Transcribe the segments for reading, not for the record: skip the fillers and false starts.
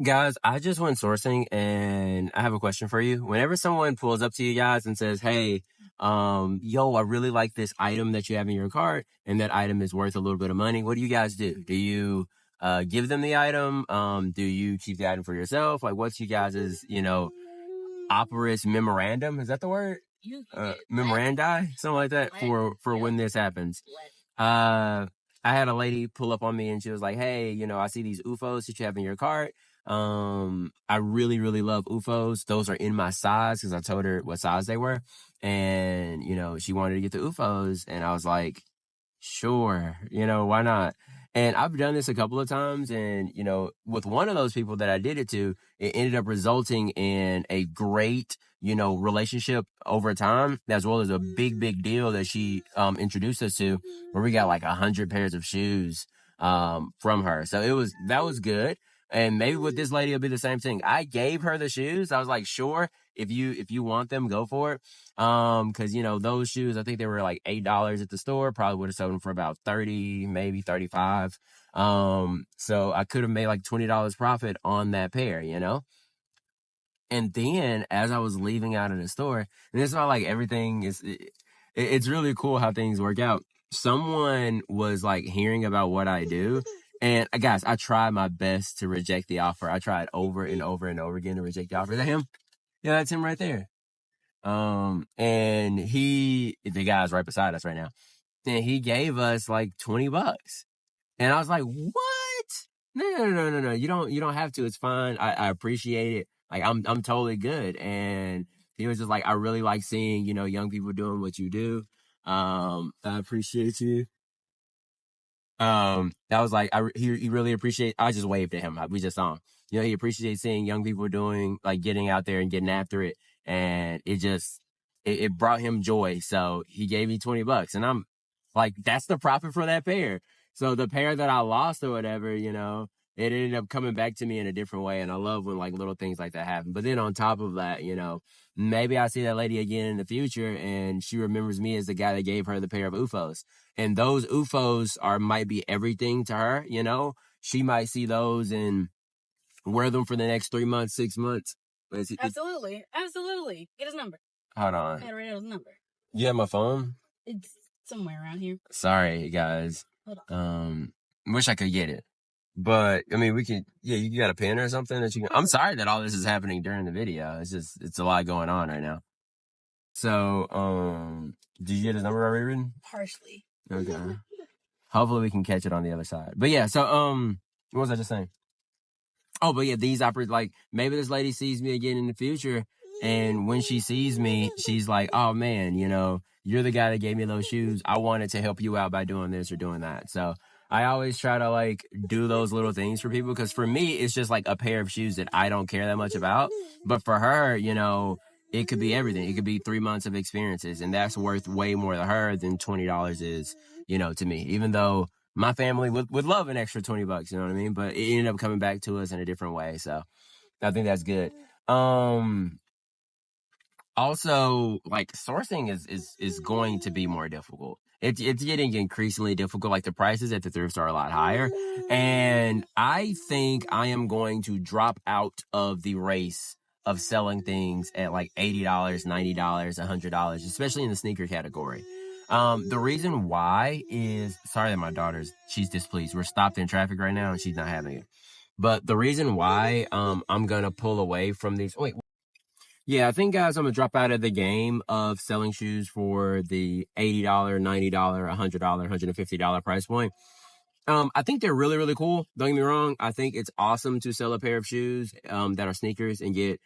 Guys, I just went sourcing and I have a question for you. Whenever someone pulls up to you guys and says, hey, yo, I really like this item that you have in your cart and that item is worth a little bit of money, what do you guys do? Do you give them the item? Do you keep the item for yourself? Like, what's you guys' operous memorandum? Is that the word? Memorandi? Something like that for when this happens. I had a lady pull up on me and she was like, hey, I see these UFOs that you have in your cart. I really, really love UFOs. Those are in my size because I told her what size they were. And, she wanted to get the UFOs. And I was like, sure, why not? And I've done this a couple of times. And, with one of those people that I did it to, it ended up resulting in a great, relationship over time, as well as a big, big deal that she introduced us to, where we got like 100 pairs of shoes from her. So that was good. And maybe with this lady, it'll be the same thing. I gave her the shoes. I was like, sure, if you want them, go for it. Cause those shoes, I think they were like $8 at the store, probably would have sold them for about 30, maybe 35. So I could have made like $20 profit on that pair, And then as I was leaving out of the store, and it's not like everything it's really cool how things work out. Someone was like hearing about what I do. And guys, I tried my best to reject the offer. I tried over and over and over again to reject the offer. Is that him? Yeah, that's him right there. And the guy's right beside us right now. And he gave us like $20. And I was like, what? No. You don't have to. It's fine. I appreciate it. Like, I'm totally good. And he was just like, I really like seeing, young people doing what you do. I appreciate you. I was like, he really appreciate. I just waved at him. We just saw him. He appreciates seeing young people doing, like, getting out there and getting after it. And it brought him joy. So he gave me $20, and I'm like, that's the profit for that pair. So the pair that I lost or whatever, it ended up coming back to me in a different way. And I love when like little things like that happen. But then on top of that, maybe I see that lady again in the future and she remembers me as the guy that gave her the pair of UFOs. And those UFOs might be everything to her, She might see those and wear them for the next 3 months, 6 months. Absolutely. Get his number. Hold on. I already know his number. You have my phone? It's somewhere around here. Sorry, guys. Hold on. Wish I could get it. But, I mean, you got a pen or something that you can. I'm sorry that all this is happening during the video. It's a lot going on right now. So, did you get his number already written? Partially. Okay. Hopefully we can catch it on the other side. But yeah, so, what was I just saying? Oh, but yeah, these operators, like, maybe this lady sees me again in the future, and when she sees me, she's like, oh man, you're the guy that gave me those shoes. I wanted to help you out by doing this or doing that. So I always try to like do those little things for people, because for me, it's just like a pair of shoes that I don't care that much about. But for her, it could be everything. It could be 3 months of experiences, and that's worth way more to her than $20 is, to me, even though my family would love an extra $20, you know what I mean? But it ended up coming back to us in a different way. So I think that's good. Also, like, sourcing is going to be more difficult. It's getting increasingly difficult. Like, the prices at the thrift store are a lot higher. And I think I am going to drop out of the race of selling things at like $80, $90, $100, especially in the sneaker category. The reason why is, sorry that my she's displeased. We're stopped in traffic right now and she's not having it. But the reason why, I'm going to pull away from these, yeah, I think, guys, I'm going to drop out of the game of selling shoes for the $80, $90, $100, $150 price point. I think they're really, really cool. Don't get me wrong. I think it's awesome to sell a pair of shoes, that are sneakers and get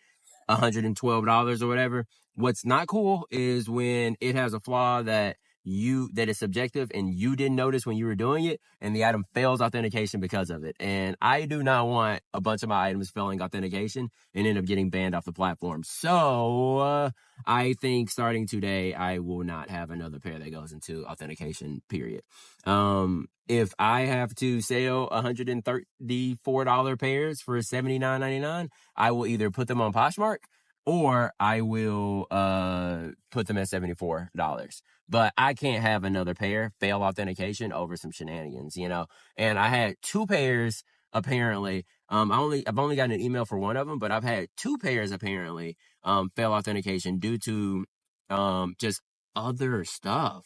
$112 or whatever. What's not cool is when it has a flaw that is subjective and you didn't notice when you were doing it, and the item fails authentication because of it. And I do not want a bunch of my items failing authentication and end up getting banned off the platform. So I think starting today, I will not have another pair that goes into authentication, period. If I have to sell $134 pairs for $79.99, I will either put them on Poshmark or I will put them at $74. But I can't have another pair fail authentication over some shenanigans, And I had 2 pairs, apparently, I've only gotten an email for one of them, but I've had two pairs apparently fail authentication due to just other stuff.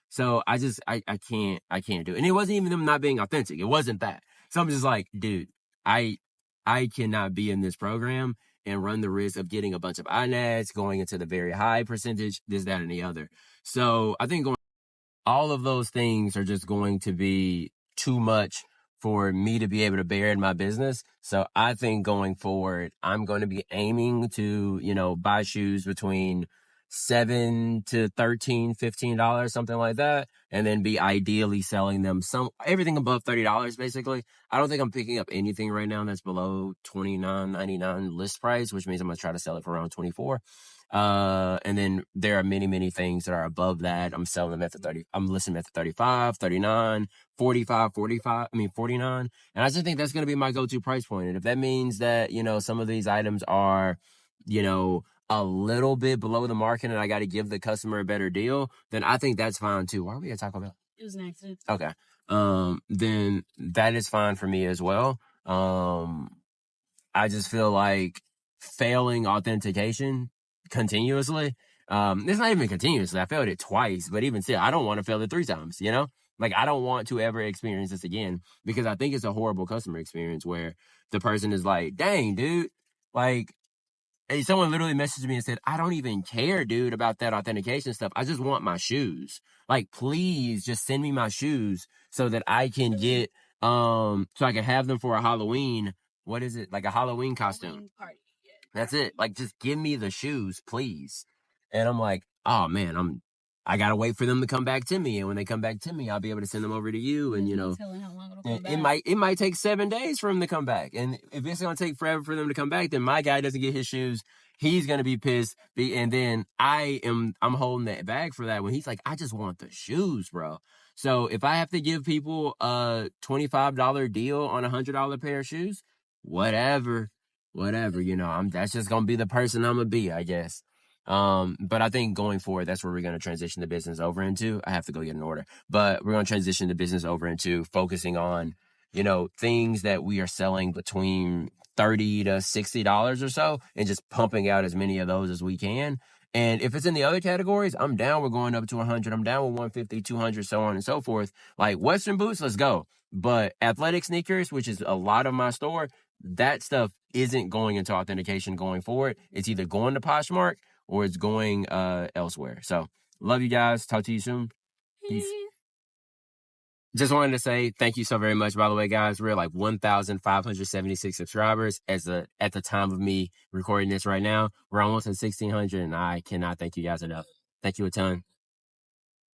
So I can't do it. And it wasn't even them not being authentic. It wasn't that. So I'm just like, dude, I I cannot be in this program and run the risk of getting a bunch of INADs, going into the very high percentage, this, that, and the other. So I think all of those things are just going to be too much for me to be able to bear in my business. So I think going forward, I'm going to be aiming to, buy shoes between $7 to $13, $15, something like that. And then be ideally selling them everything above $30, basically. I don't think I'm picking up anything right now that's below $29.99 list price, which means I'm going to try to sell it for around 24. And then there are many, many things that are above that. I'm selling them at the 30, I'm listing them at the 35, 39, 45, 49. And I just think that's going to be my go-to price point. And if that means that, some of these items are, a little bit below the market and I got to give the customer a better deal, then I think that's fine too. Why are we at Taco Bell? It was an accident. Okay. Then that is fine for me as well. I just feel like failing authentication continuously. It's not even continuously. I failed it twice, but even still, I don't want to fail it 3 times, Like, I don't want to ever experience this again because I think it's a horrible customer experience where the person is like, dang, dude, like, and someone literally messaged me and said, I don't even care, dude, about that authentication stuff. I just want my shoes. Like, please just send me my shoes so that I can get, so I can have them for a Halloween. What is it? Like a Halloween costume. Halloween party. Yeah. That's it. Like, just give me the shoes, please. And I'm like, oh man, I gotta wait for them to come back to me. And when they come back to me, I'll be able to send them over to you. And No telling how long it'll come back. it might take 7 days for them to come back. And if it's gonna take forever for them to come back, then my guy doesn't get his shoes. He's gonna be pissed. And then I'm holding that bag for that when he's like, I just want the shoes, bro. So if I have to give people a $25 deal on $100 pair of shoes, whatever, that's just gonna be the person I'm gonna be, I guess. But I think going forward, that's where we're going to transition the business over into. I have to go get an order, but we're going to transition the business over into focusing on, things that we are selling between $30 to $60 or so and just pumping out as many of those as we can. And if it's in the other categories, I'm down. We're going up to 100. I'm down with 150, 200, so on and so forth. Like Western boots, let's go. But athletic sneakers, which is a lot of my store, that stuff isn't going into authentication going forward. It's either going to Poshmark or it's going elsewhere. So love you guys. Talk to you soon. Peace. Just wanted to say thank you so very much, by the way, guys. We're at like 1,576 subscribers at the time of me recording this right now. We're almost at 1,600, and I cannot thank you guys enough. Thank you a ton.